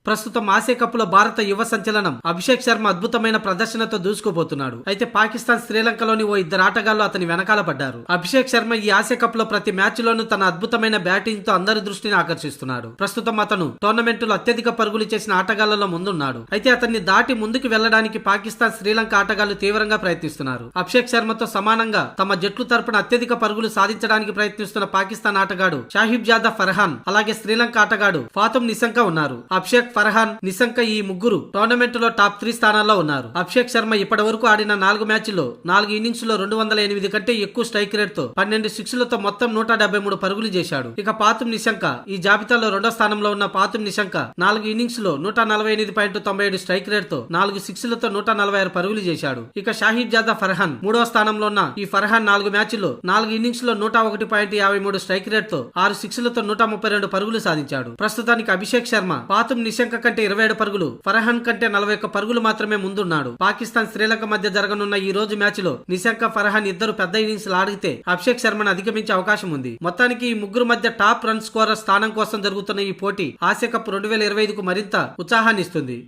ప్రస్తుతం Asia cup లో భారత యువ సంచలనం అభిషేక్ శర్మ అద్భుతమైన ప్రదర్శనతో దూసుకుపోతున్నాడు. అయితే పాకిస్తాన్ శ్రీలంకలోని ఓ ఇద్దరు ఆటగాళ్లు అతని వెనకాల పడ్డారు. అభిషేక్ శర్మ ఈ ఆసియా కప్ లో ప్రతి మ్యాచ్ లోనూ తన అద్భుతమైన బ్యాటింగ్ తో అందరి దృష్టిని ఆకర్షిస్తున్నాడు. ప్రస్తుతం అతను టోర్నమెంటులో అత్యధిక పరుగులు చేసిన ఆటగాళ్లలో ముందున్నాడు. అయితే అతన్ని దాటి ముందుకు వెళ్లడానికి పాకిస్తాన్ శ్రీలంక ఆటగాళ్లు తీవ్రంగా ప్రయత్నిస్తున్నారు. అభిషేక్ శర్మతో సమానంగా తమ జట్లు తరపున అత్యధిక పరుగులు సాధించడానికి ప్రయత్నిస్తున్న పాకిస్తాన్ ఆటగాడు షాహిబ్ జాదా ఫర్హాన్, అలాగే శ్రీలంక ఆటగాడు ఫాతుమ్ నిశంక ఉన్నారు. అభిషేక్, ఫర్హాన్, నిశంక ఈ ముగ్గురు టోర్నమెంట్ లో టాప్ 3 స్థానాల్లో ఉన్నారు. అభిషేక్ శర్మ ఇప్పటి వరకు ఆడిన 4 మ్యాచ్ల్లో 4 ఇన్నింగ్స్ లో 208 కంటే ఎక్కువ స్ట్రైక్ రేట్ తో 12 సిక్స్లతో మొత్తం 173 పరుగులు చేశాడు. ఇక ఫాతుమ్ నిశంక ఈ జాబితాలో 2వ స్థానంలో ఉన్న ఫాతుమ్ నిశంక 4 ఇన్నింగ్స్ లో 148.97 స్ట్రైక్ రేట్ తో 4 సిక్స్లతో 146 పరుగులు చేశాడు. ఇక షాహిబ్ జాదా ఫర్హాన్ 3వ స్థానంలో ఉన్న ఈ ఫర్హాన్ 4 మ్యాచ్ల్లో 4 ఇన్నింగ్స్ లో 101.53 స్ట్రైక్ రేట్ తో 6 సిక్స్లతో 132 పరుగులు సాధించాడు. ప్రస్తుతానికి అభిషేక్ శర్మ ఫాతుమ్ నిశంక కంటే 27 పరుగులు, ఫర్హాన్ కంటే 41 పరుగులు మాత్రమే ముందున్నాడు. పాకిస్తాన్ శ్రీలంక మధ్య జరగనున్న ఈ రోజు మ్యాచ్ లో నిశంక, ఫర్హాన్ ఇద్దరు పెద్ద ఇన్నింగ్స్ ఆడితే అభిషేక్ శర్మను అధిగమించే అవకాశం ఉంది. మొత్తానికి ఈ ముగ్గురు మధ్య టాప్ రన్ స్కోరర్ స్థానం కోసం జరుగుతున్న ఈ పోటీ ఆసియా కప్ 2025కు మరింత ఉత్సాహాన్ని ఇస్తుంది.